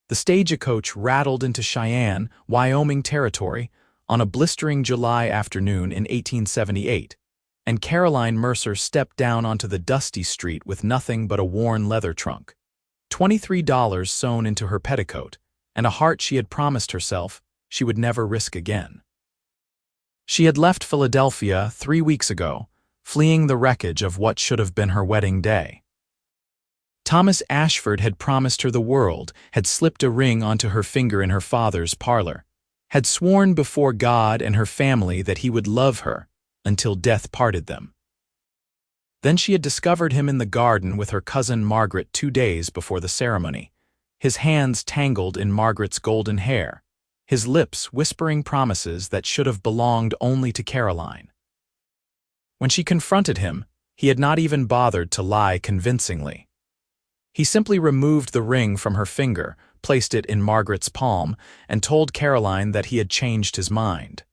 The stagecoach rattled into Cheyenne, Wyoming territory, on a blistering July afternoon in 1878, and Caroline Mercer stepped down onto the dusty street with nothing but a worn leather trunk, $23 sewn into her petticoat, and a heart she had promised herself she would never risk again. She had left Philadelphia 3 weeks ago, fleeing the wreckage of what should have been her wedding day. Thomas Ashford had promised her the world, had slipped a ring onto her finger in her father's parlor, had sworn before God and her family that he would love her until death parted them. Then she had discovered him in the garden with her cousin Margaret 2 days before the ceremony, his hands tangled in Margaret's golden hair, his lips whispering promises that should have belonged only to Caroline. When she confronted him, he had not even bothered to lie convincingly. He simply removed the ring from her finger, placed it in Margaret's palm, and told Caroline that he had changed his mind.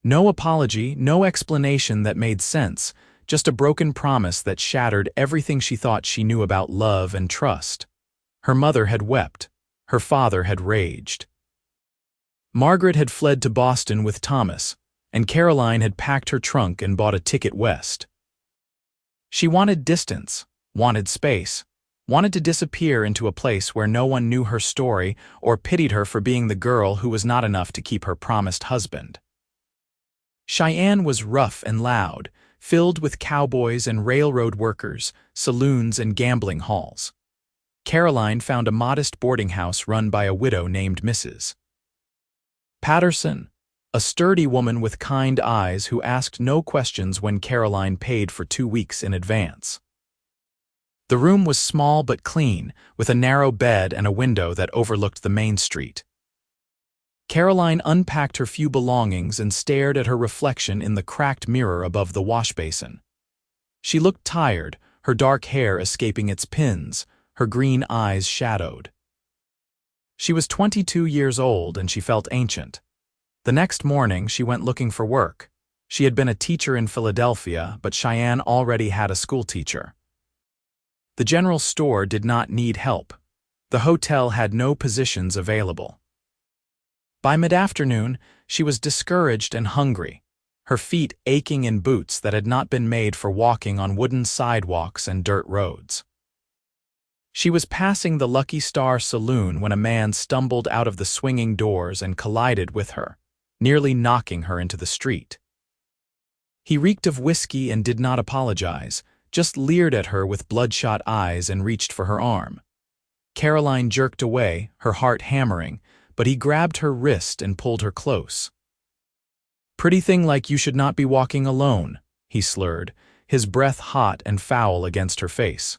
No apology, no explanation that made sense, just a broken promise that shattered everything she thought she knew about love and trust. Her mother had wept. Her father had raged. Margaret had fled to Boston with Thomas, and Caroline had packed her trunk and bought a ticket west. She wanted distance, wanted space, wanted to disappear into a place where no one knew her story or pitied her for being the girl who was not enough to keep her promised husband. Cheyenne was rough and loud, filled with cowboys and railroad workers, saloons and gambling halls. Caroline found a modest boarding house run by a widow named Mrs. Patterson, a sturdy woman with kind eyes who asked no questions when Caroline paid for 2 weeks in advance. The room was small but clean, with a narrow bed and a window that overlooked the main street. Caroline unpacked her few belongings and stared at her reflection in the cracked mirror above the washbasin. She looked tired, her dark hair escaping its pins, her green eyes shadowed. She was 22 years old and she felt ancient. The next morning she went looking for work. She had been a teacher in Philadelphia, but Cheyenne already had a schoolteacher. The general store did not need help. The hotel had no positions available. By mid-afternoon, she was discouraged and hungry, her feet aching in boots that had not been made for walking on wooden sidewalks and dirt roads. She was passing the Lucky Star Saloon when a man stumbled out of the swinging doors and collided with her, nearly knocking her into the street. He reeked of whiskey and did not apologize, just leered at her with bloodshot eyes and reached for her arm. Caroline jerked away, her heart hammering, but he grabbed her wrist and pulled her close. "Pretty thing like you should not be walking alone," he slurred, his breath hot and foul against her face.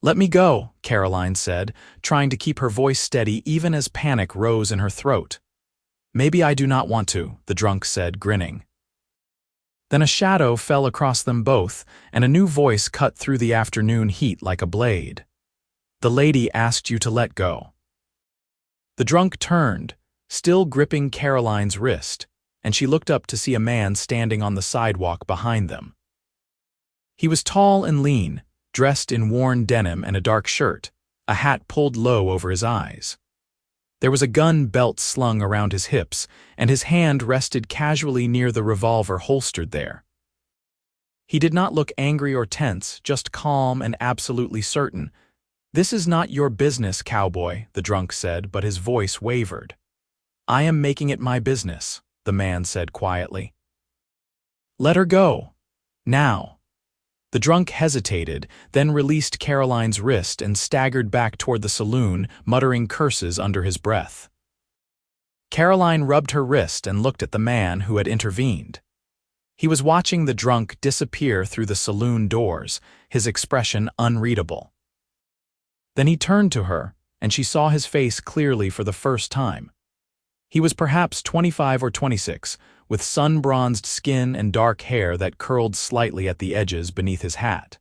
"Let me go," Caroline said, trying to keep her voice steady even as panic rose in her throat. "Maybe I do not want to," the drunk said, grinning. Then a shadow fell across them both, and a new voice cut through the afternoon heat like a blade. "The lady asked you to let go." The drunk turned, still gripping Caroline's wrist, and she looked up to see a man standing on the sidewalk behind them. He was tall and lean, dressed in worn denim and a dark shirt, a hat pulled low over his eyes. There was a gun belt slung around his hips, and his hand rested casually near the revolver holstered there. He did not look angry or tense, just calm and absolutely certain. "This is not your business, cowboy," the drunk said, but his voice wavered. "I am making it my business," the man said quietly. "Let her go. Now." The drunk hesitated, then released Caroline's wrist and staggered back toward the saloon, muttering curses under his breath. Caroline rubbed her wrist and looked at the man who had intervened. He was watching the drunk disappear through the saloon doors, his expression unreadable. Then he turned to her, and she saw his face clearly for the first time. He was perhaps 25 or 26, with sun-bronzed skin and dark hair that curled slightly at the edges beneath his hat.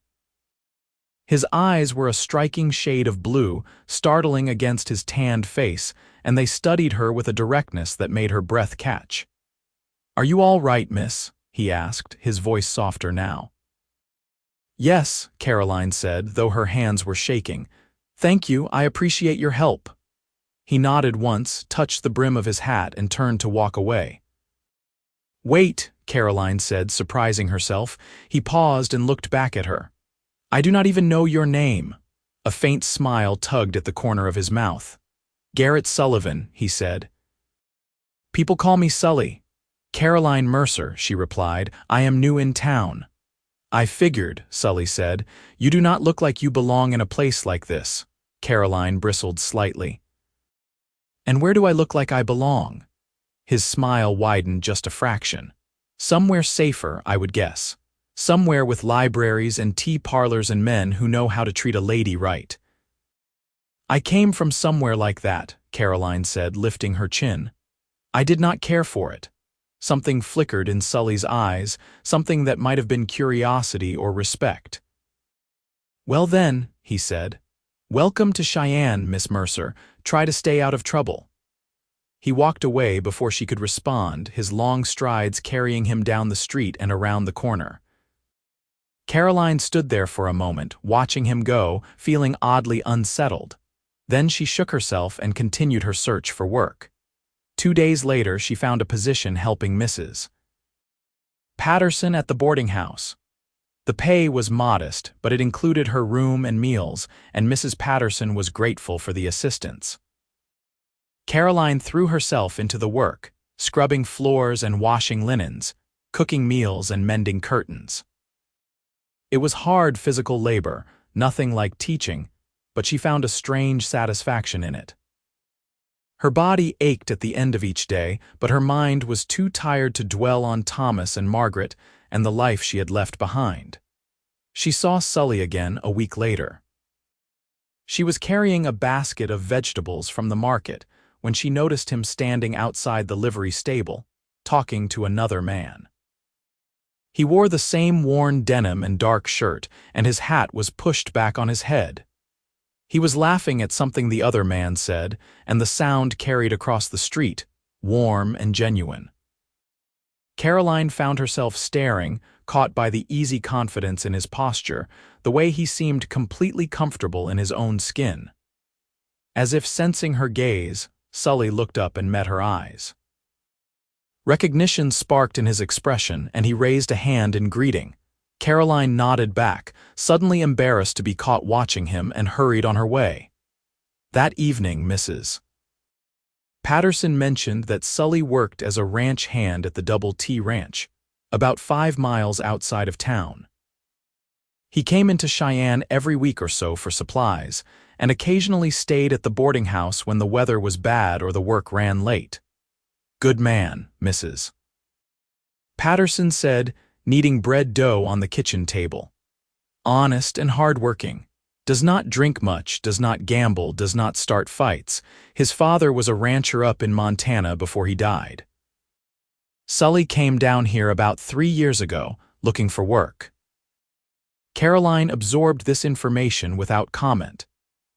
His eyes were a striking shade of blue, startling against his tanned face, and they studied her with a directness that made her breath catch. "Are you all right, miss?" he asked, his voice softer now. "Yes," Caroline said, though her hands were shaking. "Thank you, I appreciate your help." He nodded once, touched the brim of his hat, and turned to walk away. "Wait," Caroline said, surprising herself. He paused and looked back at her. "I do not even know your name." A faint smile tugged at the corner of his mouth. "Garrett Sullivan," he said. "People call me Sully." "Caroline Mercer," she replied. "I am new in town." "I figured," Sully said. "You do not look like you belong in a place like this." Caroline bristled slightly. "And where do I look like I belong?" His smile widened just a fraction. "Somewhere safer, I would guess. Somewhere with libraries and tea parlors and men who know how to treat a lady right." "I came from somewhere like that," Caroline said, lifting her chin. "I did not care for it." Something flickered in Sully's eyes, something that might have been curiosity or respect. "Well then," he said. "Welcome to Cheyenne, Miss Mercer. Try to stay out of trouble." He walked away before she could respond, his long strides carrying him down the street and around the corner. Caroline stood there for a moment, watching him go, feeling oddly unsettled. Then she shook herself and continued her search for work. 2 days later, she found a position helping Mrs. Patterson at the boarding house. The pay was modest, but it included her room and meals, and Mrs. Patterson was grateful for the assistance. Caroline threw herself into the work, scrubbing floors and washing linens, cooking meals and mending curtains. It was hard physical labor, nothing like teaching, but she found a strange satisfaction in it. Her body ached at the end of each day, but her mind was too tired to dwell on Thomas and Margaret and the life she had left behind. She saw Sully again a week later. She was carrying a basket of vegetables from the market when she noticed him standing outside the livery stable, talking to another man. He wore the same worn denim and dark shirt, and his hat was pushed back on his head. He was laughing at something the other man said, and the sound carried across the street, warm and genuine. Caroline found herself staring, caught by the easy confidence in his posture, the way he seemed completely comfortable in his own skin. As if sensing her gaze, Sully looked up and met her eyes. Recognition sparked in his expression, and he raised a hand in greeting. Caroline nodded back, suddenly embarrassed to be caught watching him, and hurried on her way. That evening, Mrs. Patterson mentioned that Sully worked as a ranch hand at the Double T Ranch, about 5 miles outside of town. He came into Cheyenne every week or so for supplies, and occasionally stayed at the boarding house when the weather was bad or the work ran late. "Good man," Mrs. Patterson said, kneading bread dough on the kitchen table. "Honest and hardworking. Does not drink much, does not gamble, does not start fights. His father was a rancher up in Montana before he died. Sully came down here about 3 years ago, looking for work." Caroline absorbed this information without comment,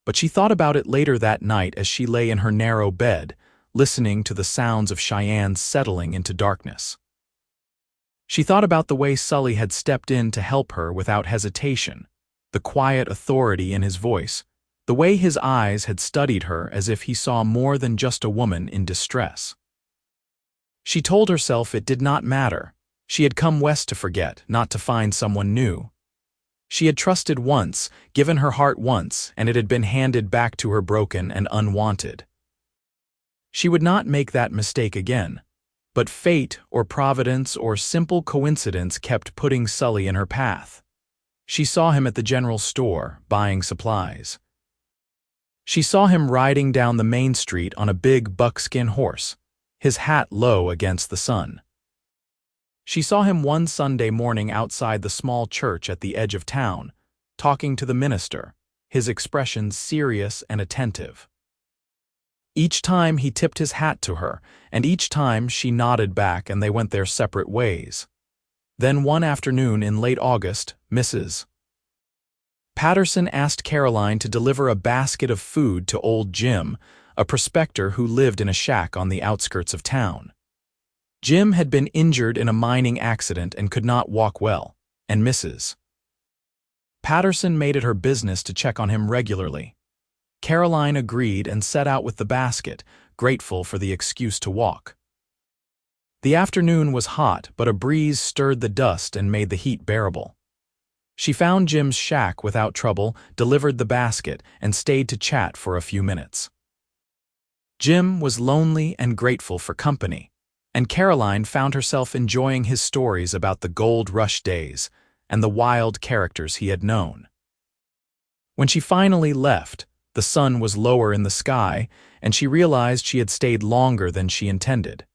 but she thought about it later that night as she lay in her narrow bed, listening to the sounds of Cheyenne settling into darkness. She thought about the way Sully had stepped in to help her without hesitation, the quiet authority in his voice, the way his eyes had studied her as if he saw more than just a woman in distress. She told herself it did not matter. She had come west to forget, not to find someone new. She had trusted once, given her heart once, and it had been handed back to her broken and unwanted. She would not make that mistake again, but fate or providence or simple coincidence kept putting Sully in her path. She saw him at the general store, buying supplies. She saw him riding down the main street on a big buckskin horse, his hat low against the sun. She saw him one Sunday morning outside the small church at the edge of town, talking to the minister, his expression serious and attentive. Each time he tipped his hat to her, and each time she nodded back and they went their separate ways. Then one afternoon in late August, Mrs. Patterson asked Caroline to deliver a basket of food to old Jim, a prospector who lived in a shack on the outskirts of town. Jim had been injured in a mining accident and could not walk well, and Mrs. Patterson made it her business to check on him regularly. Caroline agreed and set out with the basket, grateful for the excuse to walk. The afternoon was hot, but a breeze stirred the dust and made the heat bearable. She found Jim's shack without trouble, delivered the basket, and stayed to chat for a few minutes. Jim was lonely and grateful for company, and Caroline found herself enjoying his stories about the gold rush days and the wild characters he had known. When she finally left, the sun was lower in the sky, and she realized she had stayed longer than she intended.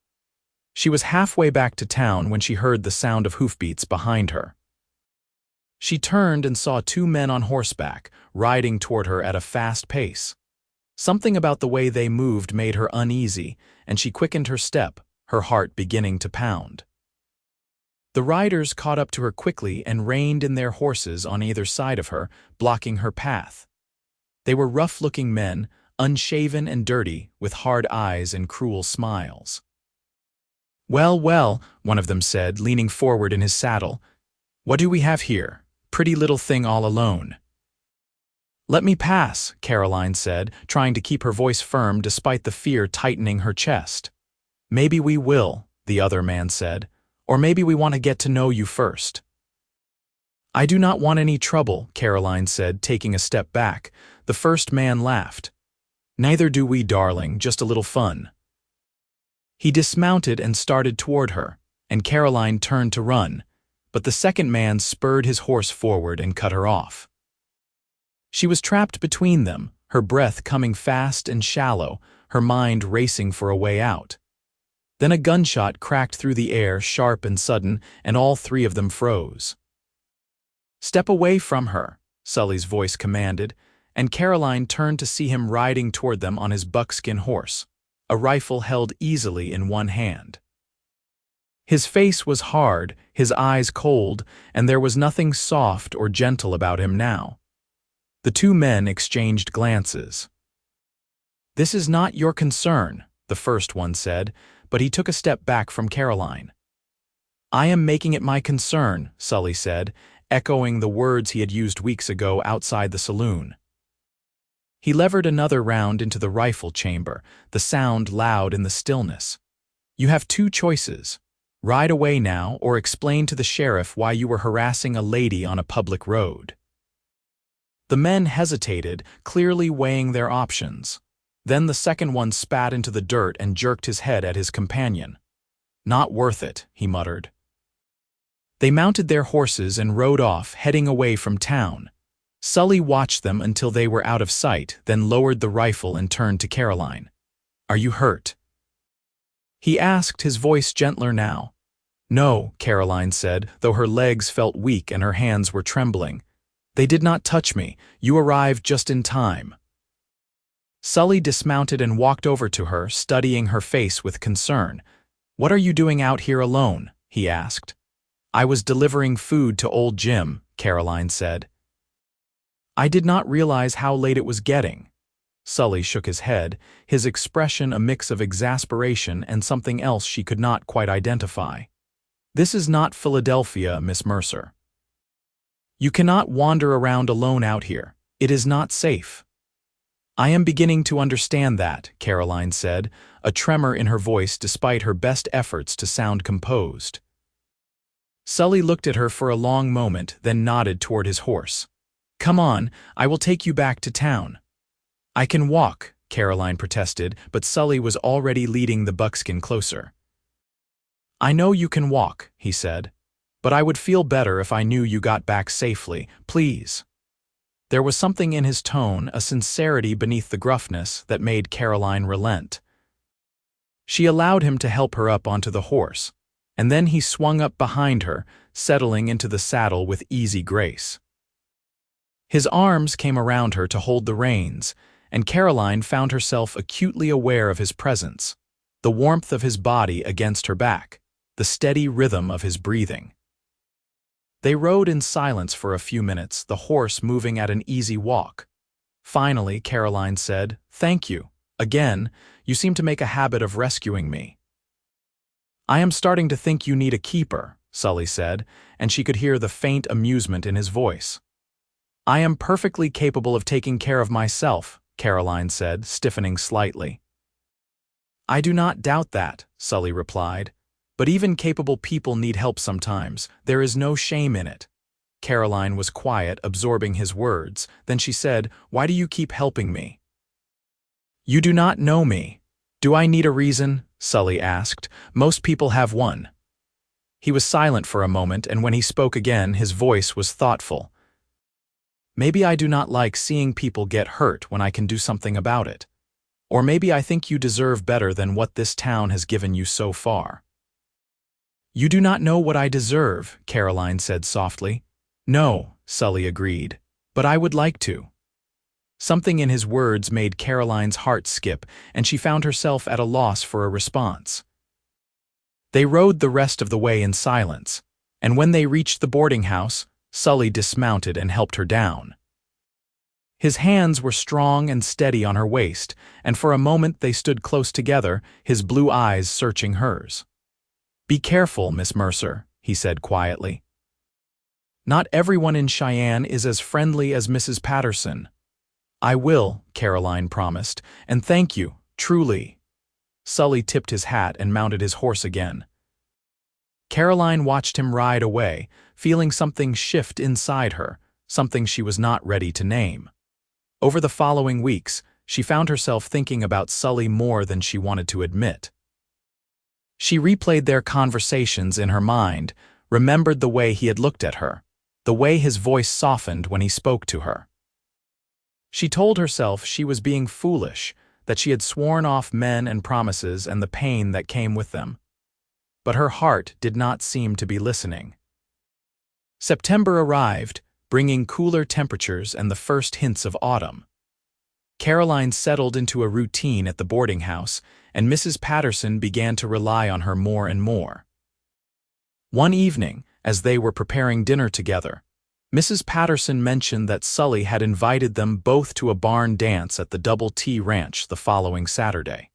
She was halfway back to town when she heard the sound of hoofbeats behind her. She turned and saw two men on horseback, riding toward her at a fast pace. Something about the way they moved made her uneasy, and she quickened her step, her heart beginning to pound. The riders caught up to her quickly and reined in their horses on either side of her, blocking her path. They were rough-looking men, unshaven and dirty, with hard eyes and cruel smiles. "Well, well," one of them said, leaning forward in his saddle. "What do we have here? Pretty little thing all alone." "Let me pass," Caroline said, trying to keep her voice firm despite the fear tightening her chest. "Maybe we will," the other man said, "or maybe we want to get to know you first." "I do not want any trouble," Caroline said, taking a step back. The first man laughed. "Neither do we, darling, just a little fun." He dismounted and started toward her, and Caroline turned to run, but the second man spurred his horse forward and cut her off. She was trapped between them, her breath coming fast and shallow, her mind racing for a way out. Then a gunshot cracked through the air, sharp and sudden, and all three of them froze. "Step away from her," Sully's voice commanded, and Caroline turned to see him riding toward them on his buckskin horse, a rifle held easily in one hand. His face was hard, his eyes cold, and there was nothing soft or gentle about him now. The two men exchanged glances. "This is not your concern," the first one said, but he took a step back from Caroline. "I am making it my concern," Sully said, echoing the words he had used weeks ago outside the saloon. He levered another round into the rifle chamber, the sound loud in the stillness. "You have two choices. Ride away now or explain to the sheriff why you were harassing a lady on a public road." The men hesitated, clearly weighing their options. Then the second one spat into the dirt and jerked his head at his companion. "Not worth it," he muttered. They mounted their horses and rode off, heading away from town. Sully watched them until they were out of sight, then lowered the rifle and turned to Caroline. "Are you hurt?" he asked, his voice gentler now. "No," Caroline said, though her legs felt weak and her hands were trembling. "They did not touch me. You arrived just in time." Sully dismounted and walked over to her, studying her face with concern. "What are you doing out here alone?" he asked. "I was delivering food to old Jim," Caroline said. "I did not realize how late it was getting." Sully shook his head, his expression a mix of exasperation and something else she could not quite identify. "This is not Philadelphia, Miss Mercer. You cannot wander around alone out here. It is not safe." "I am beginning to understand that," Caroline said, a tremor in her voice despite her best efforts to sound composed. Sully looked at her for a long moment, then nodded toward his horse. "Come on, I will take you back to town." "I can walk," Caroline protested, but Sully was already leading the buckskin closer. "I know you can walk," he said, "but I would feel better if I knew you got back safely. Please." There was something in his tone, a sincerity beneath the gruffness, that made Caroline relent. She allowed him to help her up onto the horse, and then he swung up behind her, settling into the saddle with easy grace. His arms came around her to hold the reins, and Caroline found herself acutely aware of his presence, the warmth of his body against her back, the steady rhythm of his breathing. They rode in silence for a few minutes, the horse moving at an easy walk. Finally, Caroline said, "Thank you. Again, you seem to make a habit of rescuing me." "I am starting to think you need a keeper," Sully said, and she could hear the faint amusement in his voice. "I am perfectly capable of taking care of myself," Caroline said, stiffening slightly. I do not doubt that, Sully replied. But even capable people need help sometimes. There is no shame in it. Caroline was quiet, absorbing his words. Then she said, Why do you keep helping me? You do not know me. Do I need a reason? Sully asked. Most people have one. He was silent for a moment, and when he spoke again, his voice was thoughtful. Maybe I do not like seeing people get hurt when I can do something about it. Or maybe I think you deserve better than what this town has given you so far. You do not know what I deserve, Caroline said softly. No, Sully agreed, but I would like to. Something in his words made Caroline's heart skip, and she found herself at a loss for a response. They rode the rest of the way in silence, and when they reached the boarding house, Sully dismounted and helped her down. His hands were strong and steady on her waist, and for a moment they stood close together, his blue eyes searching hers. Be careful, Miss Mercer, he said quietly. Not everyone in Cheyenne is as friendly as Mrs. Patterson. I will, Caroline promised, and thank you, truly. Sully tipped his hat and mounted his horse again. Caroline watched him ride away, feeling something shift inside her, something she was not ready to name. Over the following weeks, she found herself thinking about Sully more than she wanted to admit. She replayed their conversations in her mind, remembered the way he had looked at her, the way his voice softened when he spoke to her. She told herself she was being foolish, that she had sworn off men and promises and the pain that came with them. But her heart did not seem to be listening. September arrived, bringing cooler temperatures and the first hints of autumn. Caroline settled into a routine at the boarding house, and Mrs. Patterson began to rely on her more and more. One evening, as they were preparing dinner together, Mrs. Patterson mentioned that Sully had invited them both to a barn dance at the Double T Ranch the following Saturday.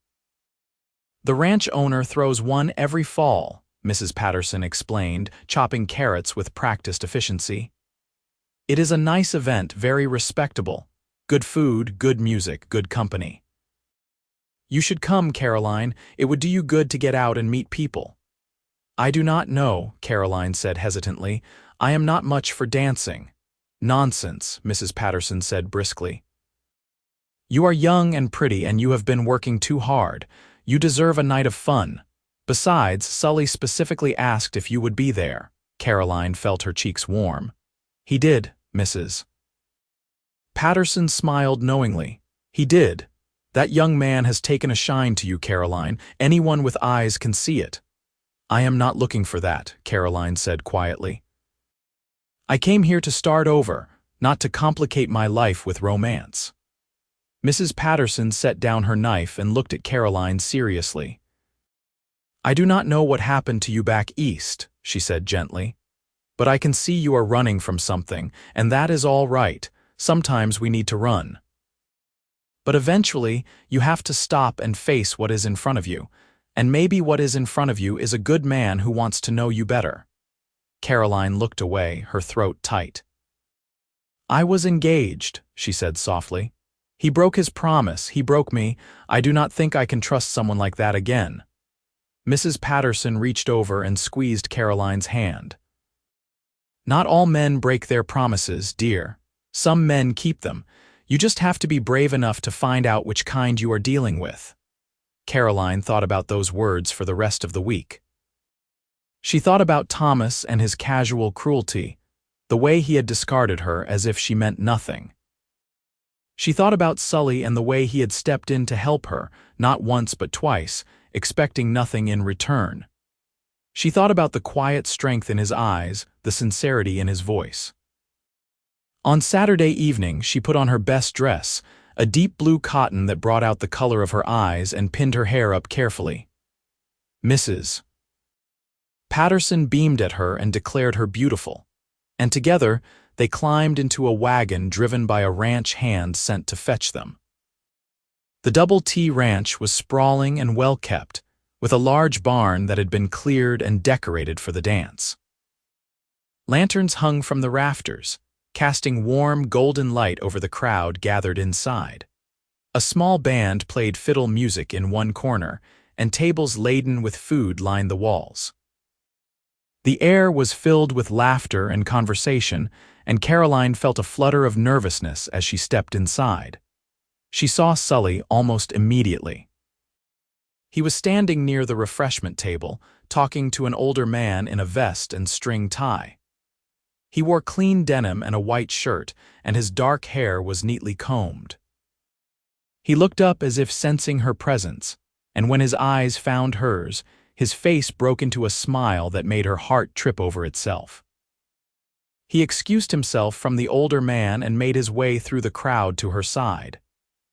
The ranch owner throws one every fall, Mrs. Patterson explained, chopping carrots with practiced efficiency. It is a nice event, very respectable. Good food, good music, good company. You should come, Caroline. It would do you good to get out and meet people. I do not know, Caroline said hesitantly. I am not much for dancing. Nonsense, Mrs. Patterson said briskly. You are young and pretty, and you have been working too hard. You deserve a night of fun. Besides, Sully specifically asked if you would be there. Caroline felt her cheeks warm. He did, Mrs. Patterson smiled knowingly. He did. That young man has taken a shine to you, Caroline. Anyone with eyes can see it. I am not looking for that, Caroline said quietly. I came here to start over, not to complicate my life with romance. Mrs. Patterson set down her knife and looked at Caroline seriously. I do not know what happened to you back east, she said gently. But I can see you are running from something, and that is all right. Sometimes we need to run. But eventually, you have to stop and face what is in front of you, and maybe what is in front of you is a good man who wants to know you better. Caroline looked away, her throat tight. I was engaged, she said softly. He broke his promise, he broke me. I do not think I can trust someone like that again. Mrs. Patterson reached over and squeezed Caroline's hand. Not all men break their promises, dear. Some men keep them. You just have to be brave enough to find out which kind you are dealing with. Caroline thought about those words for the rest of the week. She thought about Thomas and his casual cruelty, the way he had discarded her as if she meant nothing. She thought about Sully and the way he had stepped in to help her, not once but twice, expecting nothing in return. She thought about the quiet strength in his eyes, the sincerity in his voice. On Saturday evening, she put on her best dress, a deep blue cotton that brought out the color of her eyes, and pinned her hair up carefully. Mrs. Patterson beamed at her and declared her beautiful, and together they climbed into a wagon driven by a ranch hand sent to fetch them. The Double T Ranch was sprawling and well-kept, with a large barn that had been cleared and decorated for the dance. Lanterns hung from the rafters, casting warm golden light over the crowd gathered inside. A small band played fiddle music in one corner, and tables laden with food lined the walls. The air was filled with laughter and conversation, and Caroline felt a flutter of nervousness as she stepped inside. She saw Sully almost immediately. He was standing near the refreshment table, talking to an older man in a vest and string tie. He wore clean denim and a white shirt, and his dark hair was neatly combed. He looked up as if sensing her presence, and when his eyes found hers, his face broke into a smile that made her heart trip over itself. He excused himself from the older man and made his way through the crowd to her side.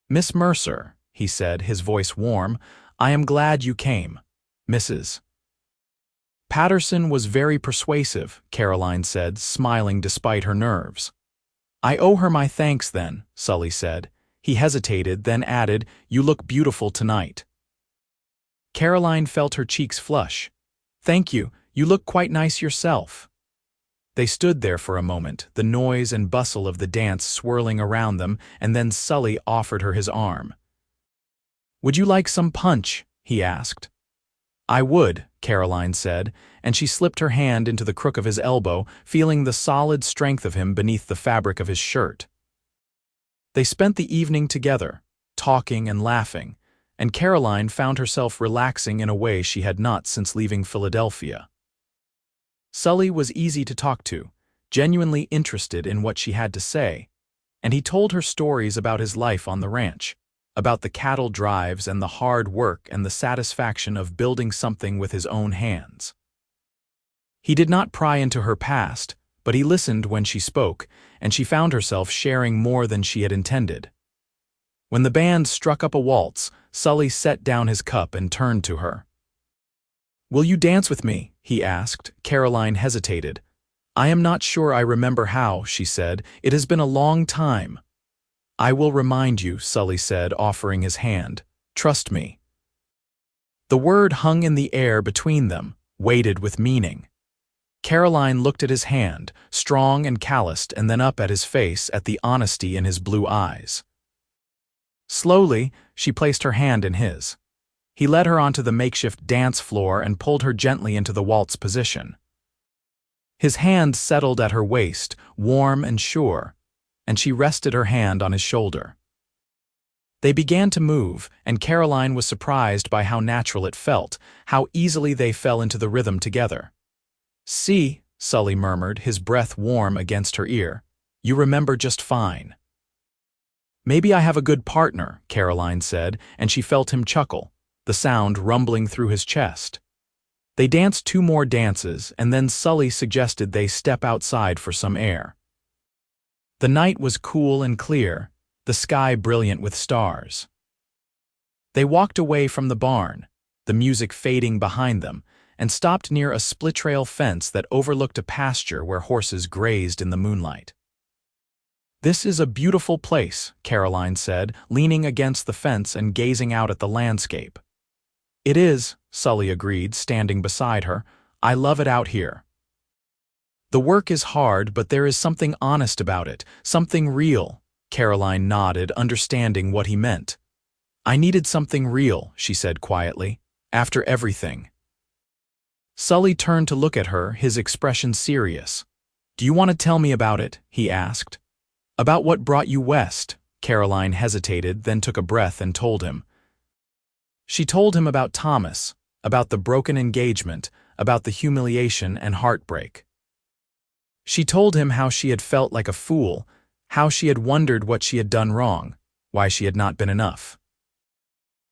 "Miss Mercer," he said, his voice warm, "I am glad you came. Mrs. Patterson was very persuasive," Caroline said, smiling despite her nerves. "I owe her my thanks then," Sully said. He hesitated, then added, "You look beautiful tonight." Caroline felt her cheeks flush. "Thank you, you look quite nice yourself." They stood there for a moment, the noise and bustle of the dance swirling around them, and then Sully offered her his arm. "Would you like some punch?" he asked. "I would," Caroline said, and she slipped her hand into the crook of his elbow, feeling the solid strength of him beneath the fabric of his shirt. They spent the evening together, talking and laughing, and Caroline found herself relaxing in a way she had not since leaving Philadelphia. Sully was easy to talk to, genuinely interested in what she had to say, and he told her stories about his life on the ranch, about the cattle drives and the hard work and the satisfaction of building something with his own hands. He did not pry into her past, but he listened when she spoke, and she found herself sharing more than she had intended. When the band struck up a waltz, Sully set down his cup and turned to her. "Will you dance with me?" he asked. Caroline hesitated. "I am not sure I remember how," she said. "It has been a long time." "I will remind you," Sully said, offering his hand. "Trust me." The word hung in the air between them, weighted with meaning. Caroline looked at his hand, strong and calloused, and then up at his face, at the honesty in his blue eyes. Slowly, she placed her hand in his. He led her onto the makeshift dance floor and pulled her gently into the waltz position. His hand settled at her waist, warm and sure, and she rested her hand on his shoulder. They began to move, and Caroline was surprised by how natural it felt, how easily they fell into the rhythm together. "See," Sully murmured, his breath warm against her ear, "you remember just fine." "Maybe I have a good partner," Caroline said, and she felt him chuckle, the sound rumbling through his chest. They danced 2 more dances, and then Sully suggested they step outside for some air. The night was cool and clear, the sky brilliant with stars. They walked away from the barn, the music fading behind them, and stopped near a split-rail fence that overlooked a pasture where horses grazed in the moonlight. "This is a beautiful place," Caroline said, leaning against the fence and gazing out at the landscape. "It is," Sully agreed, standing beside her. "I love it out here. The work is hard, but there is something honest about it, something real." Caroline nodded, understanding what he meant. "I needed something real," she said quietly, "after everything." Sully turned to look at her, his expression serious. "Do you want to tell me about it?" he asked. "About what brought you west?" Caroline hesitated, then took a breath and told him. She told him about Thomas, about the broken engagement, about the humiliation and heartbreak. She told him how she had felt like a fool, how she had wondered what she had done wrong, why she had not been enough.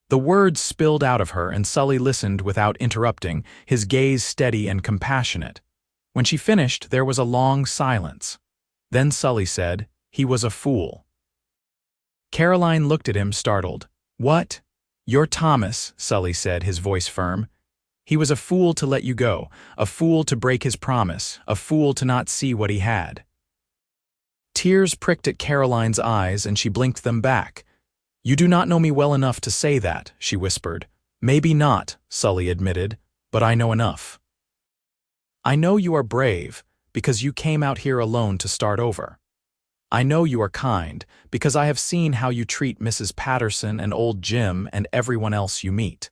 The words spilled out of her, and Sully listened without interrupting, his gaze steady and compassionate. When she finished, there was a long silence. Then Sully said, "He was a fool." Caroline looked at him, startled. "What?" "You're Thomas," Sully said, his voice firm. "He was a fool to let you go, a fool to break his promise, a fool to not see what he had." Tears pricked at Caroline's eyes, and she blinked them back. "You do not know me well enough to say that," she whispered. "Maybe not," Sully admitted, "but I know enough. I know you are brave, because you came out here alone to start over. I know you are kind, because I have seen how you treat Mrs. Patterson and old Jim and everyone else you meet.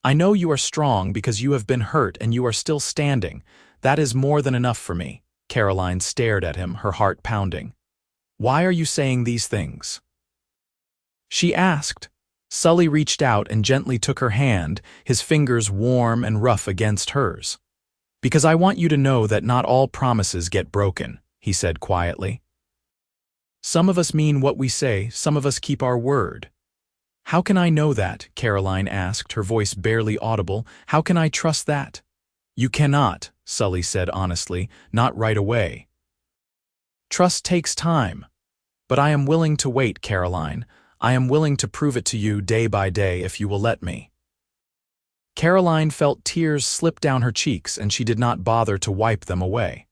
I know you are strong because you have been hurt and you are still standing. That is more than enough for me." Caroline stared at him, her heart pounding. "Why are you saying these things?" she asked. Sully reached out and gently took her hand, his fingers warm and rough against hers. "Because I want you to know that not all promises get broken," he said quietly. "Some of us mean what we say, some of us keep our word." "How can I know that?" Caroline asked, her voice barely audible. "How can I trust that?" "You cannot," Sully said honestly, "not right away. Trust takes time. But I am willing to wait, Caroline. I am willing to prove it to you day by day if you will let me." Caroline felt tears slip down her cheeks and she did not bother to wipe them away.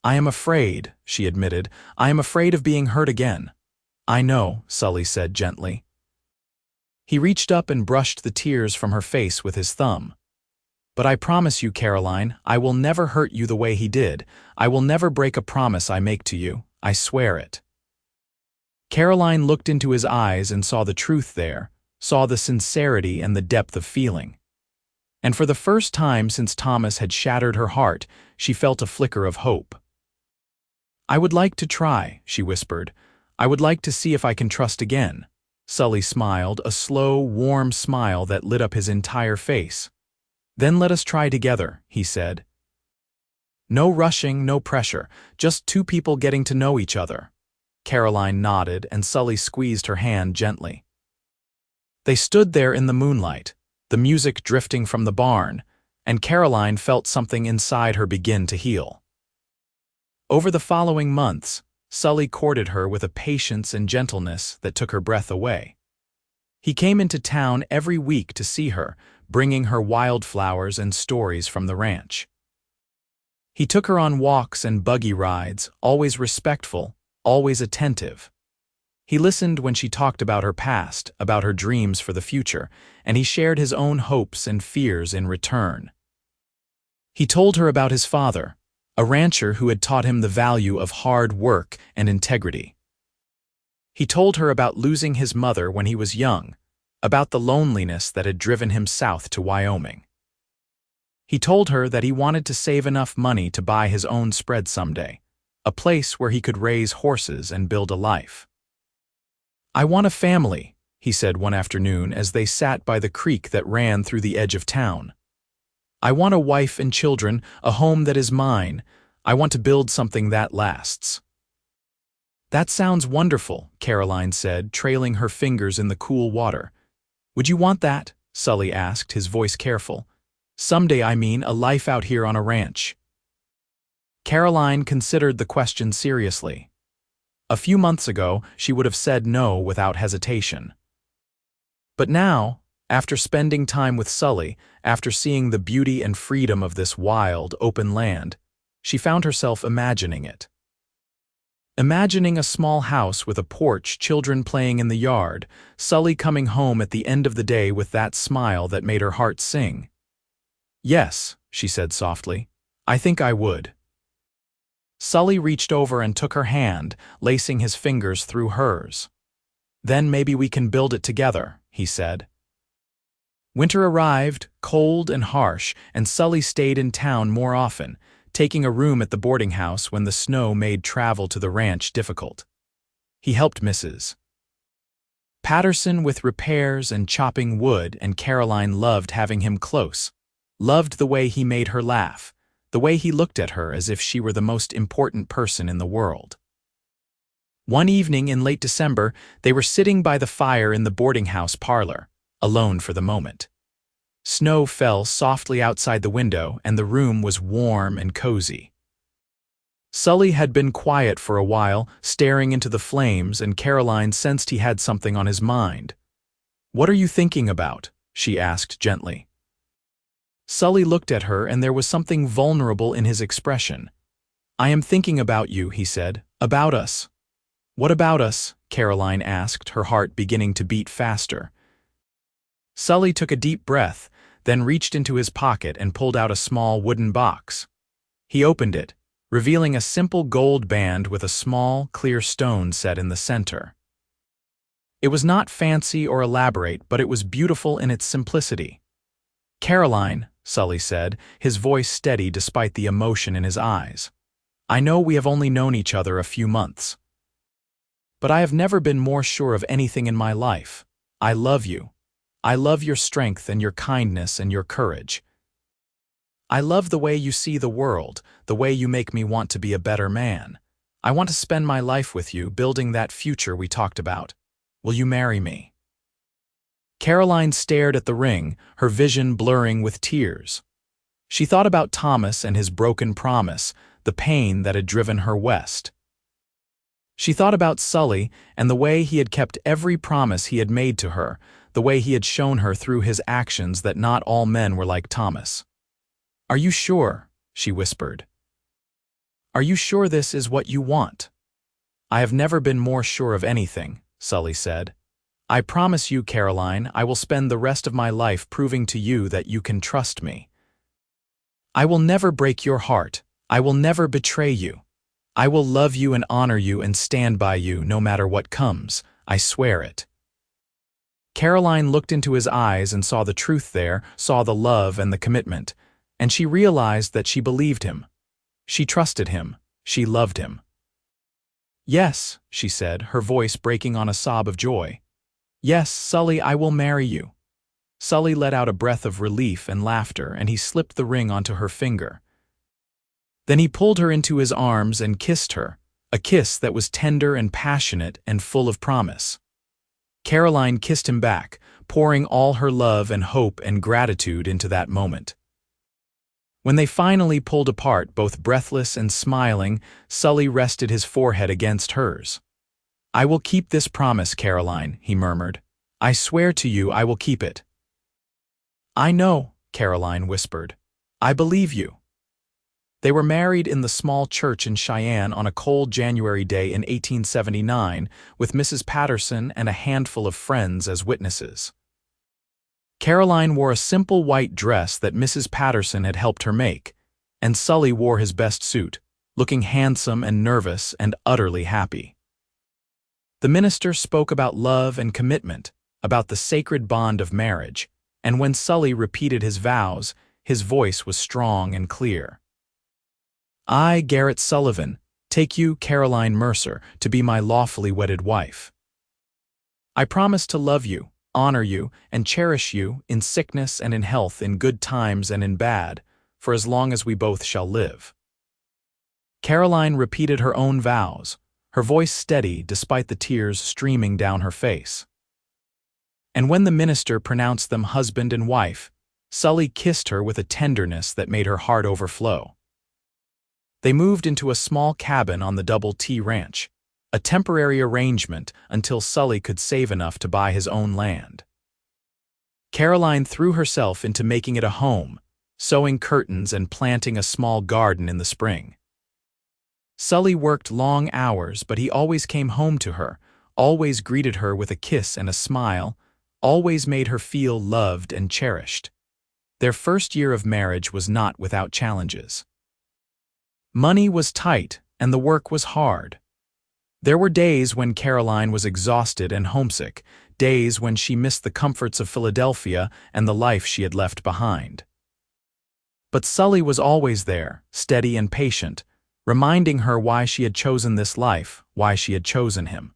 "I am afraid," she admitted. "I am afraid of being hurt again." "I know," Sully said gently. He reached up and brushed the tears from her face with his thumb. "But I promise you, Caroline, I will never hurt you the way he did. I will never break a promise I make to you. I swear it." Caroline looked into his eyes and saw the truth there, saw the sincerity and the depth of feeling. And for the first time since Thomas had shattered her heart, she felt a flicker of hope. "I would like to try," she whispered. "I would like to see if I can trust again." Sully smiled, a slow, warm smile that lit up his entire face. "Then let us try together," he said. "No rushing, no pressure, just two people getting to know each other." Caroline nodded and Sully squeezed her hand gently. They stood there in the moonlight, the music drifting from the barn, and Caroline felt something inside her begin to heal. Over the following months, Sully courted her with a patience and gentleness that took her breath away. He came into town every week to see her, bringing her wildflowers and stories from the ranch. He took her on walks and buggy rides, always respectful, always attentive. He listened when she talked about her past, about her dreams for the future, and he shared his own hopes and fears in return. He told her about his father, a rancher who had taught him the value of hard work and integrity. He told her about losing his mother when he was young, about the loneliness that had driven him south to Wyoming. He told her that he wanted to save enough money to buy his own spread someday, a place where he could raise horses and build a life. "I want a family," he said one afternoon as they sat by the creek that ran through the edge of town. "I want a wife and children, a home that is mine. I want to build something that lasts." "That sounds wonderful," Caroline said, trailing her fingers in the cool water. "Would you want that?" Sully asked, his voice careful. "Someday, I mean, a life out here on a ranch." Caroline considered the question seriously. A few months ago, she would have said no without hesitation. But now, after spending time with Sully, after seeing the beauty and freedom of this wild, open land, she found herself imagining it. Imagining a small house with a porch, children playing in the yard, Sully coming home at the end of the day with that smile that made her heart sing. "Yes," she said softly, "I think I would." Sully reached over and took her hand, lacing his fingers through hers. "Then maybe we can build it together," he said. Winter arrived, cold and harsh, and Sully stayed in town more often, taking a room at the boarding house when the snow made travel to the ranch difficult. He helped Mrs. Patterson with repairs and chopping wood, and Caroline loved having him close, loved the way he made her laugh, the way he looked at her as if she were the most important person in the world. One evening in late December, they were sitting by the fire in the boarding house parlor, alone for the moment. Snow fell softly outside the window, and the room was warm and cozy. Sully had been quiet for a while, staring into the flames, and Caroline sensed he had something on his mind. "What are you thinking about?" she asked gently. Sully looked at her, and there was something vulnerable in his expression. "I am thinking about you," he said, "about us." "What about us?" Caroline asked, her heart beginning to beat faster. Sully took a deep breath, then reached into his pocket and pulled out a small wooden box. He opened it, revealing a simple gold band with a small, clear stone set in the center. It was not fancy or elaborate, but it was beautiful in its simplicity. "Caroline," Sully said, his voice steady despite the emotion in his eyes, "I know we have only known each other a few months. But I have never been more sure of anything in my life. I love you. I love your strength and your kindness and your courage. I love the way you see the world, the way you make me want to be a better man. I want to spend my life with you, building that future we talked about. Will you marry me?" Caroline stared at the ring, her vision blurring with tears. She thought about Thomas and his broken promise, the pain that had driven her west. She thought about Sully and the way he had kept every promise he had made to her, the way he had shown her through his actions that not all men were like Thomas. "Are you sure?" she whispered. "Are you sure this is what you want?" "I have never been more sure of anything," Sully said. "I promise you, Caroline, I will spend the rest of my life proving to you that you can trust me. I will never break your heart. I will never betray you. I will love you and honor you and stand by you no matter what comes. I swear it." Caroline looked into his eyes and saw the truth there, saw the love and the commitment, and she realized that she believed him. She trusted him. She loved him. "Yes," she said, her voice breaking on a sob of joy. "Yes, Sully, I will marry you." Sully let out a breath of relief and laughter, and he slipped the ring onto her finger. Then he pulled her into his arms and kissed her, a kiss that was tender and passionate and full of promise. Caroline kissed him back, pouring all her love and hope and gratitude into that moment. When they finally pulled apart, both breathless and smiling, Sully rested his forehead against hers. "I will keep this promise, Caroline," he murmured. "I swear to you I will keep it." "I know," Caroline whispered. "I believe you." They were married in the small church in Cheyenne on a cold January day in 1879, with Mrs. Patterson and a handful of friends as witnesses. Caroline wore a simple white dress that Mrs. Patterson had helped her make, and Sully wore his best suit, looking handsome and nervous and utterly happy. The minister spoke about love and commitment, about the sacred bond of marriage, and when Sully repeated his vows, his voice was strong and clear. "I, Garrett Sullivan, take you, Caroline Mercer, to be my lawfully wedded wife. I promise to love you, honor you, and cherish you in sickness and in health, in good times and in bad, for as long as we both shall live." Caroline repeated her own vows, her voice steady despite the tears streaming down her face. And when the minister pronounced them husband and wife, Sully kissed her with a tenderness that made her heart overflow. They moved into a small cabin on the Double T Ranch, a temporary arrangement until Sully could save enough to buy his own land. Caroline threw herself into making it a home, sewing curtains and planting a small garden in the spring. Sully worked long hours, but he always came home to her, always greeted her with a kiss and a smile, always made her feel loved and cherished. Their first year of marriage was not without challenges. Money was tight, and the work was hard. There were days when Caroline was exhausted and homesick, days when she missed the comforts of Philadelphia and the life she had left behind. But Sully was always there, steady and patient, reminding her why she had chosen this life, why she had chosen him.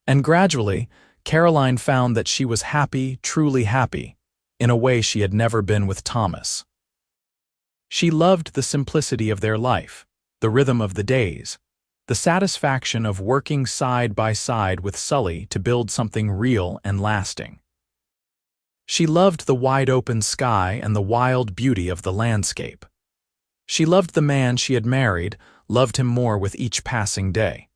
And gradually, Caroline found that she was happy, truly happy, in a way she had never been with Thomas. She loved the simplicity of their life, the rhythm of the days, the satisfaction of working side by side with Sully to build something real and lasting. She loved the wide-open sky and the wild beauty of the landscape. She loved the man she had married, loved him more with each passing day.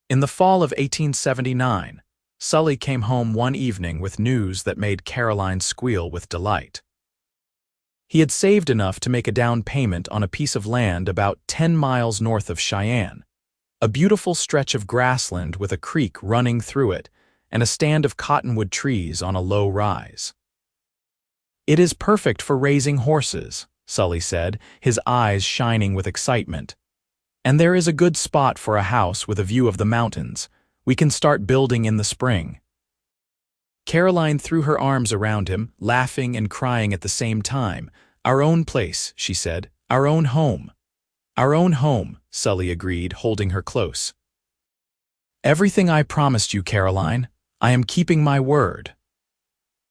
In the fall of 1879, Sully came home one evening with news that made Caroline squeal with delight. He had saved enough to make a down payment on a piece of land about 10 miles north of Cheyenne, a beautiful stretch of grassland with a creek running through it and a stand of cottonwood trees on a low rise. "It is perfect for raising horses," Sully said, his eyes shining with excitement. "And there is a good spot for a house with a view of the mountains. We can start building in the spring." Caroline threw her arms around him, laughing and crying at the same time. "Our own place," she said. "Our own home." "Our own home," Sully agreed, holding her close. "Everything I promised you, Caroline. I am keeping my word."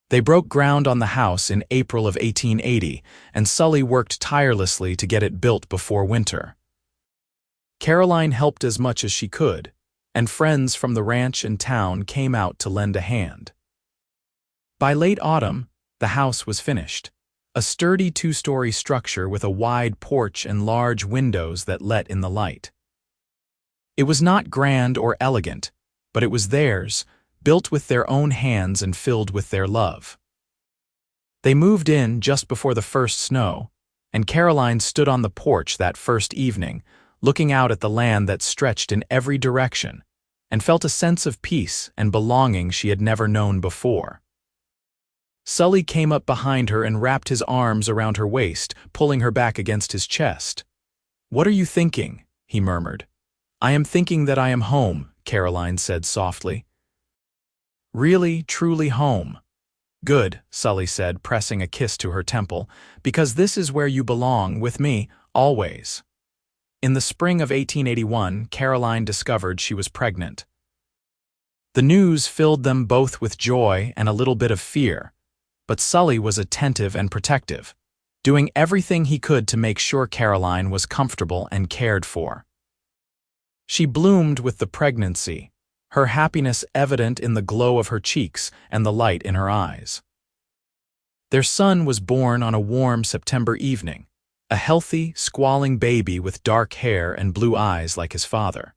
They broke ground on the house in April of 1880, and Sully worked tirelessly to get it built before winter. Caroline helped as much as she could, and friends from the ranch and town came out to lend a hand. By late autumn, the house was finished, a sturdy two-story structure with a wide porch and large windows that let in the light. It was not grand or elegant, but it was theirs, built with their own hands and filled with their love. They moved in just before the first snow, and Caroline stood on the porch that first evening, looking out at the land that stretched in every direction, and felt a sense of peace and belonging she had never known before. Sully came up behind her and wrapped his arms around her waist, pulling her back against his chest. "What are you thinking?" he murmured. "I am thinking that I am home," Caroline said softly. "Really, truly home." "Good," Sully said, pressing a kiss to her temple, "because this is where you belong, with me, always." In the spring of 1881, Caroline discovered she was pregnant. The news filled them both with joy and a little bit of fear, but Sully was attentive and protective, doing everything he could to make sure Caroline was comfortable and cared for. She bloomed with the pregnancy, her happiness evident in the glow of her cheeks and the light in her eyes. Their son was born on a warm September evening, a healthy, squalling baby with dark hair and blue eyes like his father.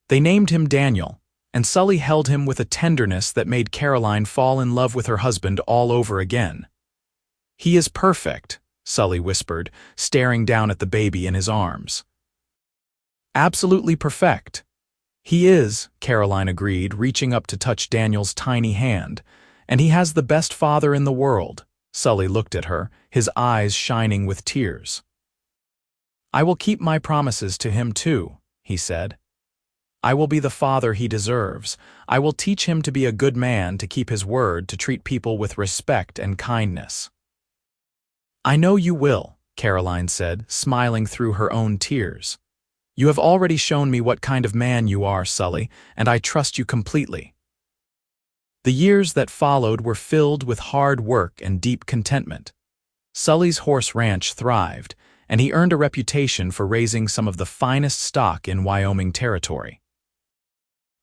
They named him Daniel, and Sully held him with a tenderness that made Caroline fall in love with her husband all over again. "He is perfect," Sully whispered, staring down at the baby in his arms. "Absolutely perfect." "He is," Caroline agreed, reaching up to touch Daniel's tiny hand. "And he has the best father in the world." Sully looked at her, his eyes shining with tears. "I will keep my promises to him too," he said. "I will be the father he deserves. I will teach him to be a good man, to keep his word, to treat people with respect and kindness." "I know you will," Caroline said, smiling through her own tears. "You have already shown me what kind of man you are, Sully, and I trust you completely." The years that followed were filled with hard work and deep contentment. Sully's horse ranch thrived, and he earned a reputation for raising some of the finest stock in Wyoming territory.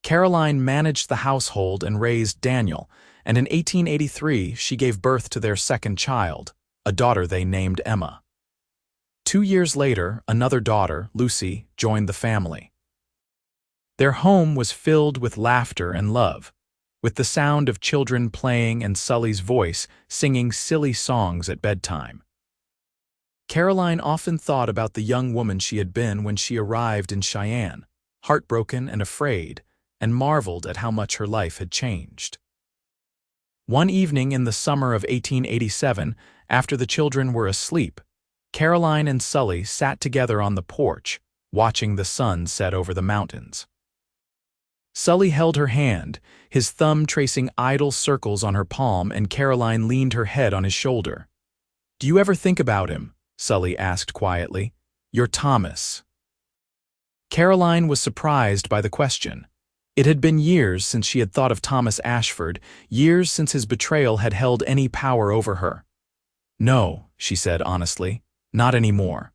Caroline managed the household and raised Daniel, and in 1883 she gave birth to their second child, a daughter they named Emma. 2 years later, another daughter, Lucy, joined the family. Their home was filled with laughter and love, with the sound of children playing and Sully's voice singing silly songs at bedtime. Caroline often thought about the young woman she had been when she arrived in Cheyenne, heartbroken and afraid, and marveled at how much her life had changed. One evening in the summer of 1887, after the children were asleep, Caroline and Sully sat together on the porch, watching the sun set over the mountains. Sully held her hand, his thumb tracing idle circles on her palm, and Caroline leaned her head on his shoulder. "Do you ever think about him?" Sully asked quietly. "Your Thomas." Caroline was surprised by the question. It had been years since she had thought of Thomas Ashford, years since his betrayal had held any power over her. "No," she said honestly, "not anymore.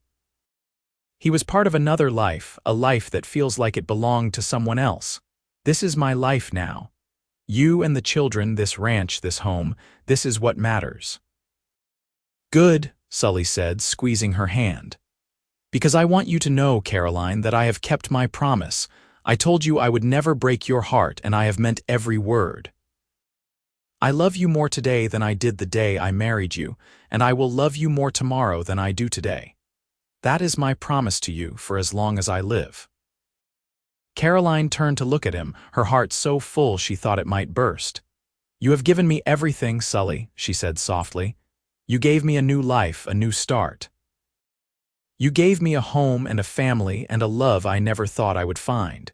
He was part of another life, a life that feels like it belonged to someone else. This is my life now. You and the children, this ranch, this home, this is what matters." "Good," Sully said, squeezing her hand. "Because I want you to know, Caroline, that I have kept my promise. I told you I would never break your heart, and I have meant every word. I love you more today than I did the day I married you, and I will love you more tomorrow than I do today. That is my promise to you for as long as I live." Caroline turned to look at him, her heart so full she thought it might burst. "You have given me everything, Sully," she said softly. You gave me a new life, a new start. You gave me a home and a family and a love I never thought I would find.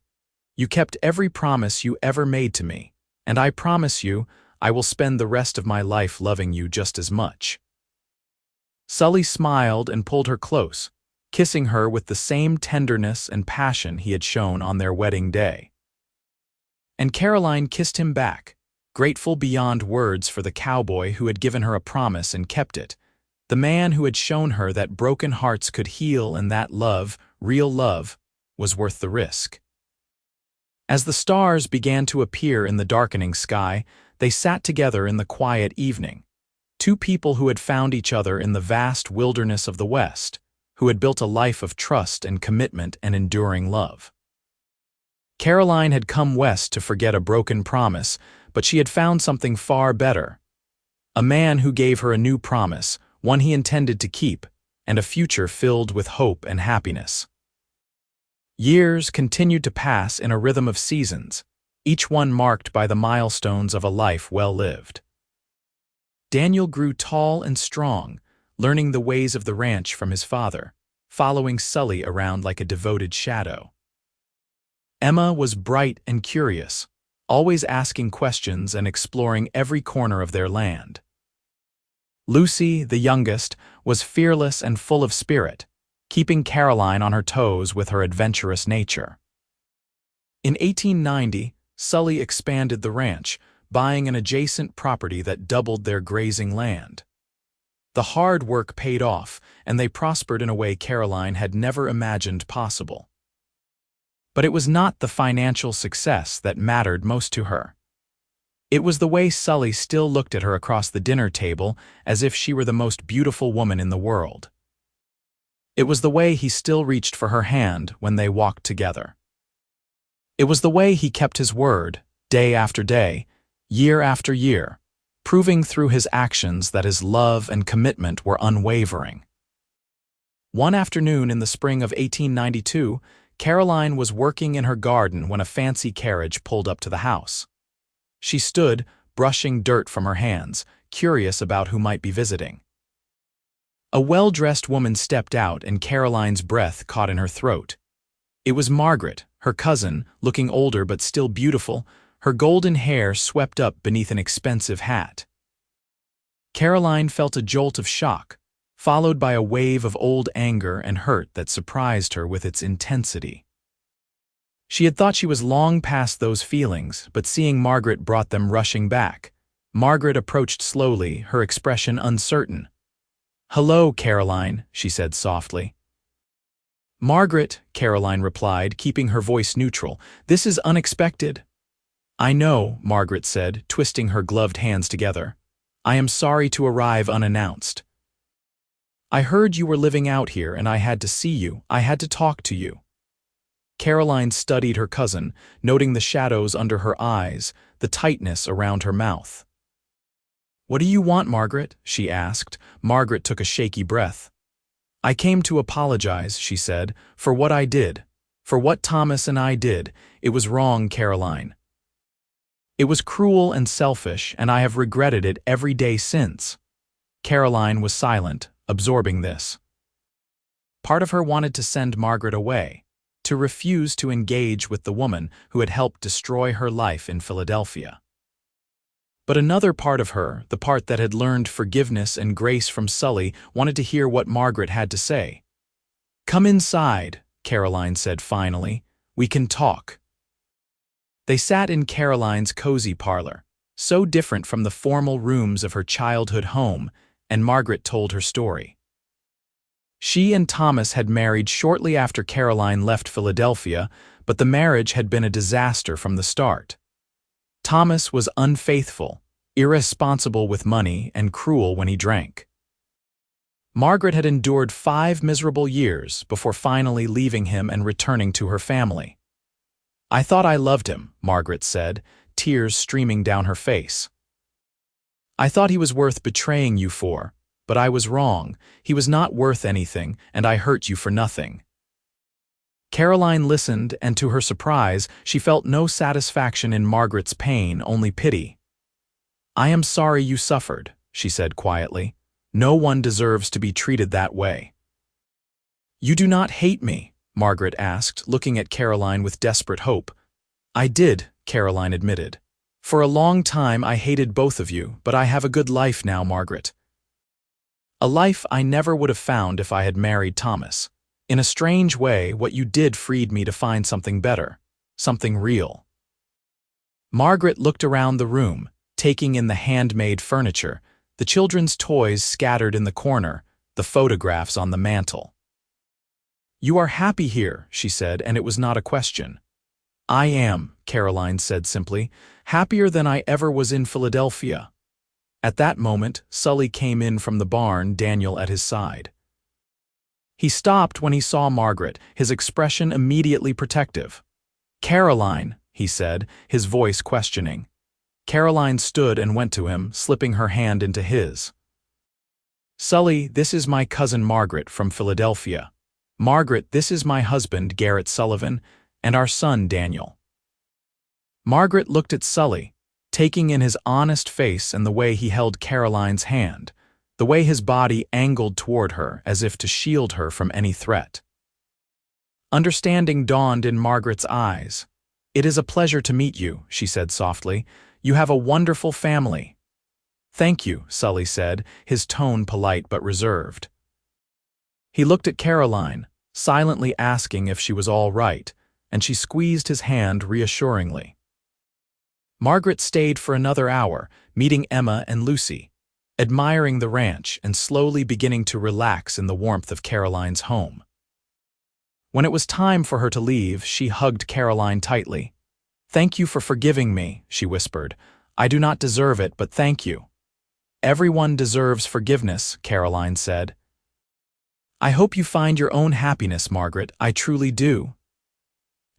You kept every promise you ever made to me, and I promise you I will spend the rest of my life loving you just as much." Sully smiled and pulled her close, kissing her with the same tenderness and passion he had shown on their wedding day. And Caroline kissed him back, grateful beyond words for the cowboy who had given her a promise and kept it, the man who had shown her that broken hearts could heal and that love, real love, was worth the risk. As the stars began to appear in the darkening sky, they sat together in the quiet evening, two people who had found each other in the vast wilderness of the West, who had built a life of trust and commitment and enduring love. Caroline had come west to forget a broken promise, but she had found something far better. A man who gave her a new promise, one he intended to keep, and a future filled with hope and happiness. Years continued to pass in a rhythm of seasons, each one marked by the milestones of a life well lived. Daniel grew tall and strong, learning the ways of the ranch from his father, following Sully around like a devoted shadow. Emma was bright and curious, always asking questions and exploring every corner of their land. Lucy, the youngest, was fearless and full of spirit, keeping Caroline on her toes with her adventurous nature. In 1890, Sully expanded the ranch, buying an adjacent property that doubled their grazing land. The hard work paid off, and they prospered in a way Caroline had never imagined possible. But it was not the financial success that mattered most to her. It was the way Sully still looked at her across the dinner table as if she were the most beautiful woman in the world. It was the way he still reached for her hand when they walked together. It was the way he kept his word, day after day, year after year, proving through his actions that his love and commitment were unwavering. One afternoon in the spring of 1892, Caroline was working in her garden when a fancy carriage pulled up to the house. She stood, brushing dirt from her hands, curious about who might be visiting. A well-dressed woman stepped out and Caroline's breath caught in her throat. It was Margaret, her cousin, looking older but still beautiful, her golden hair swept up beneath an expensive hat. Caroline felt a jolt of shock, followed by a wave of old anger and hurt that surprised her with its intensity. She had thought she was long past those feelings, but seeing Margaret brought them rushing back. Margaret approached slowly, her expression uncertain. "Hello, Caroline," she said softly. "Margaret," Caroline replied, keeping her voice neutral, "this is unexpected." "I know," Margaret said, twisting her gloved hands together. "I am sorry to arrive unannounced. I heard you were living out here and I had to see you, I had to talk to you." Caroline studied her cousin, noting the shadows under her eyes, the tightness around her mouth. "What do you want, Margaret?" she asked. Margaret took a shaky breath. "I came to apologize," she said, "for what I did. For what Thomas and I did. It was wrong, Caroline. It was cruel and selfish, and I have regretted it every day since." Caroline was silent, absorbing this. Part of her wanted to send Margaret away, to refuse to engage with the woman who had helped destroy her life in Philadelphia. But another part of her, the part that had learned forgiveness and grace from Sully, wanted to hear what Margaret had to say. "Come inside," Caroline said finally. "We can talk." They sat in Caroline's cozy parlor, so different from the formal rooms of her childhood home, and Margaret told her story. She and Thomas had married shortly after Caroline left Philadelphia, but the marriage had been a disaster from the start. Thomas was unfaithful, irresponsible with money, and cruel when he drank. Margaret had endured 5 miserable years before finally leaving him and returning to her family. "I thought I loved him," Margaret said, tears streaming down her face. "I thought he was worth betraying you for, but I was wrong. He was not worth anything, and I hurt you for nothing." Caroline listened, and to her surprise, she felt no satisfaction in Margaret's pain, only pity. "I am sorry you suffered," she said quietly. No one deserves to be treated that way. You do not hate me, Margaret asked, looking at Caroline with desperate hope. I did, Caroline admitted. For a long time I hated both of you, but I have a good life now, Margaret. A life I never would have found if I had married Thomas. In a strange way, what you did freed me to find something better, something real. Margaret looked around the room, taking in the handmade furniture, the children's toys scattered in the corner, the photographs on the mantel. You are happy here, she said, and it was not a question. I am, Caroline said simply, happier than I ever was in Philadelphia. At that moment, Sully came in from the barn, Daniel at his side. He stopped when he saw Margaret, his expression immediately protective. Caroline, he said, his voice questioning. Caroline stood and went to him, slipping her hand into his. Sully, this is my cousin Margaret from Philadelphia. Margaret, this is my husband, Garrett Sullivan, and our son, Daniel. Margaret looked at Sully, taking in his honest face and the way he held Caroline's hand, the way his body angled toward her as if to shield her from any threat. Understanding dawned in Margaret's eyes. It is a pleasure to meet you, she said softly. You have a wonderful family. Thank you, Sully said, his tone polite but reserved. He looked at Caroline, silently asking if she was all right, and she squeezed his hand reassuringly. Margaret stayed for another hour, meeting Emma and Lucy, admiring the ranch and slowly beginning to relax in the warmth of Caroline's home. When it was time for her to leave, she hugged Caroline tightly. Thank you for forgiving me, she whispered. I do not deserve it, but thank you. Everyone deserves forgiveness, Caroline said. I hope you find your own happiness, Margaret. I truly do.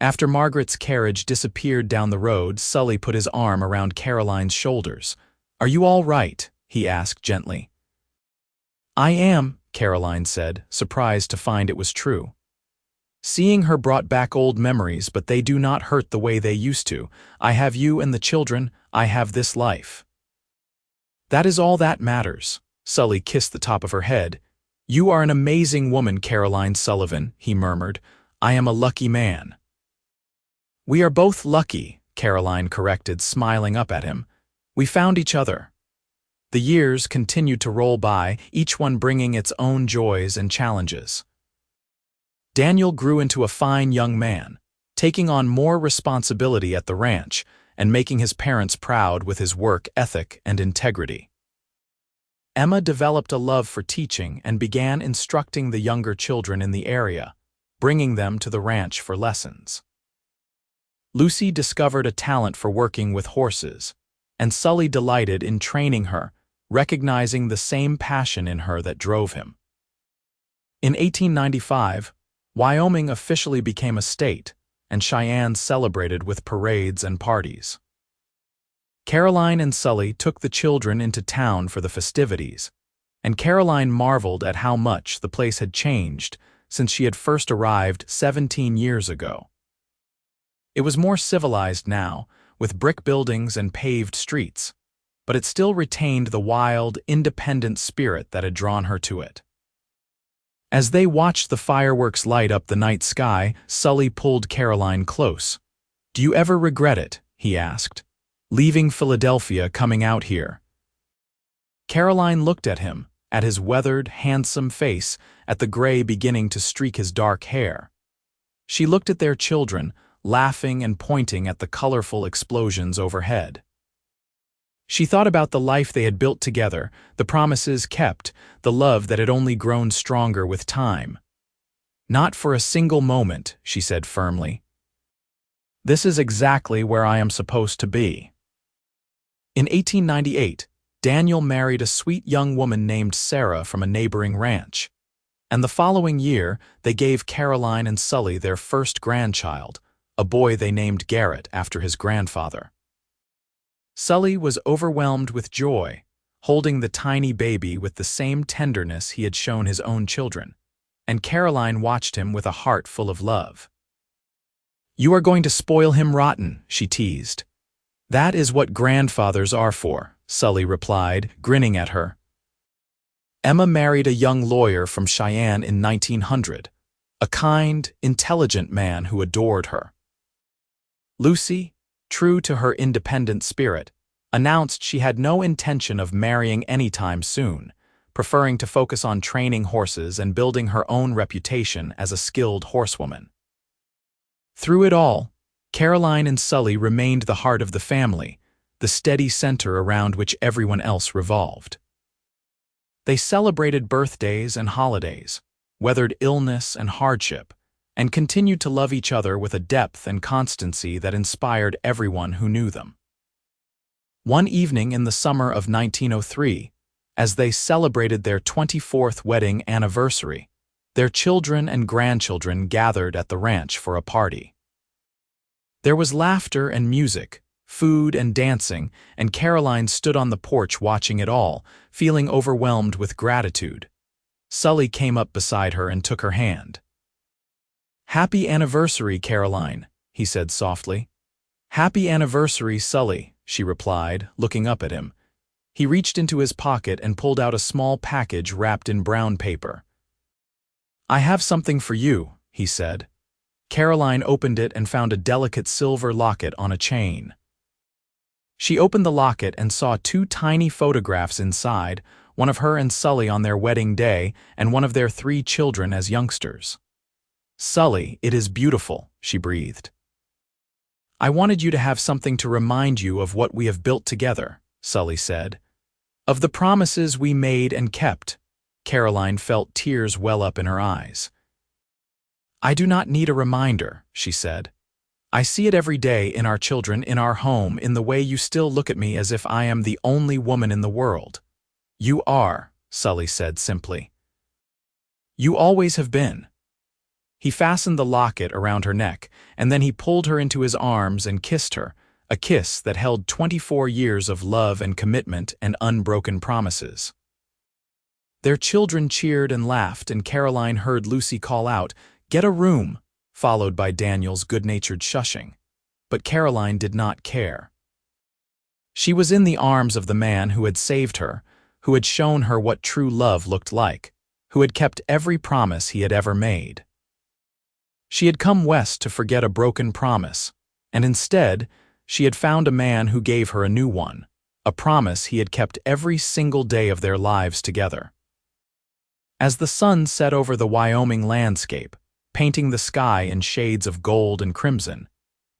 After Margaret's carriage disappeared down the road, Sully put his arm around Caroline's shoulders. Are you all right? He asked gently. I am, Caroline said, surprised to find it was true. Seeing her brought back old memories, but they do not hurt the way they used to. I have you and the children. I have this life. That is all that matters. Sully kissed the top of her head. You are an amazing woman, Caroline Sullivan, he murmured. I am a lucky man. We are both lucky, Caroline corrected, smiling up at him. We found each other. The years continued to roll by, each one bringing its own joys and challenges. Daniel grew into a fine young man, taking on more responsibility at the ranch and making his parents proud with his work ethic and integrity. Emma developed a love for teaching and began instructing the younger children in the area, bringing them to the ranch for lessons. Lucy discovered a talent for working with horses, and Sully delighted in training her, recognizing the same passion in her that drove him. In 1895, Wyoming officially became a state, and Cheyenne celebrated with parades and parties. Caroline and Sully took the children into town for the festivities, and Caroline marveled at how much the place had changed since she had first arrived 17 years ago. It was more civilized now, with brick buildings and paved streets, but it still retained the wild, independent spirit that had drawn her to it. As they watched the fireworks light up the night sky, Sully pulled Caroline close. Do you ever regret it? He asked. Leaving Philadelphia, coming out here. Caroline looked at him, at his weathered, handsome face, at the gray beginning to streak his dark hair. She looked at their children, laughing and pointing at the colorful explosions overhead. She thought about the life they had built together, the promises kept, the love that had only grown stronger with time. Not for a single moment, she said firmly. This is exactly where I am supposed to be. In 1898, Daniel married a sweet young woman named Sarah from a neighboring ranch, and the following year they gave Caroline and Sully their first grandchild, a boy they named Garrett after his grandfather. Sully was overwhelmed with joy, holding the tiny baby with the same tenderness he had shown his own children, and Caroline watched him with a heart full of love. You are going to spoil him rotten, she teased. That is what grandfathers are for, Sully replied, grinning at her. Emma married a young lawyer from Cheyenne in 1900, a kind, intelligent man who adored her. Lucy, true to her independent spirit, announced she had no intention of marrying anytime soon, preferring to focus on training horses and building her own reputation as a skilled horsewoman. Through it all, Caroline and Sully remained the heart of the family, the steady center around which everyone else revolved. They celebrated birthdays and holidays, weathered illness and hardship, and continued to love each other with a depth and constancy that inspired everyone who knew them. One evening in the summer of 1903, as they celebrated their 24th wedding anniversary, their children and grandchildren gathered at the ranch for a party. There was laughter and music, food and dancing, and Caroline stood on the porch watching it all, feeling overwhelmed with gratitude. Sully came up beside her and took her hand. "Happy anniversary, Caroline," he said softly. "Happy anniversary, Sully," she replied, looking up at him. He reached into his pocket and pulled out a small package wrapped in brown paper. "I have something for you," he said. Caroline opened it and found a delicate silver locket on a chain. She opened the locket and saw two tiny photographs inside, one of her and Sully on their wedding day and one of their 3 children as youngsters. "Sully, it is beautiful," she breathed. "I wanted you to have something to remind you of what we have built together," Sully said. "Of the promises we made and kept." Caroline felt tears well up in her eyes. "I do not need a reminder," she said. "I see it every day in our children, in our home, in the way you still look at me as if I am the only woman in the world." "You are," Sully said simply. "You always have been." He fastened the locket around her neck, and then he pulled her into his arms and kissed her, a kiss that held 24 years of love and commitment and unbroken promises. Their children cheered and laughed, and Caroline heard Lucy call out, "Get a room," followed by Daniel's good-natured shushing. But Caroline did not care. She was in the arms of the man who had saved her, who had shown her what true love looked like, who had kept every promise he had ever made. She had come west to forget a broken promise, and instead, she had found a man who gave her a new one, a promise he had kept every single day of their lives together. As the sun set over the Wyoming landscape, painting the sky in shades of gold and crimson,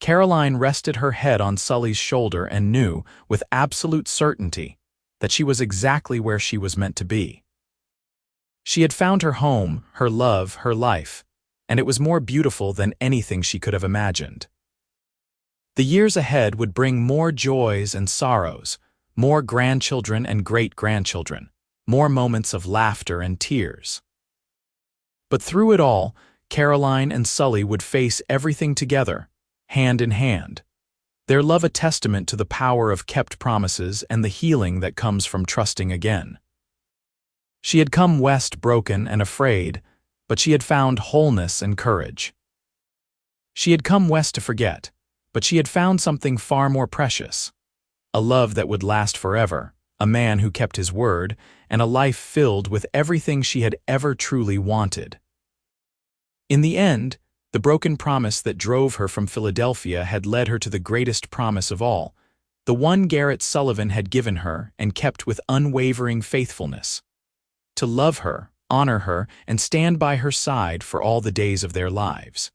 Caroline rested her head on Sully's shoulder and knew, with absolute certainty, that she was exactly where she was meant to be. She had found her home, her love, her life, and it was more beautiful than anything she could have imagined. The years ahead would bring more joys and sorrows, more grandchildren and great-grandchildren, more moments of laughter and tears. But through it all, Caroline and Sully would face everything together, hand in hand, their love a testament to the power of kept promises and the healing that comes from trusting again. She had come west broken and afraid, but she had found wholeness and courage. She had come west to forget, but she had found something far more precious, a love that would last forever, a man who kept his word, and a life filled with everything she had ever truly wanted. In the end, the broken promise that drove her from Philadelphia had led her to the greatest promise of all, the one Garrett Sullivan had given her and kept with unwavering faithfulness: to love her, honor her, and stand by her side for all the days of their lives.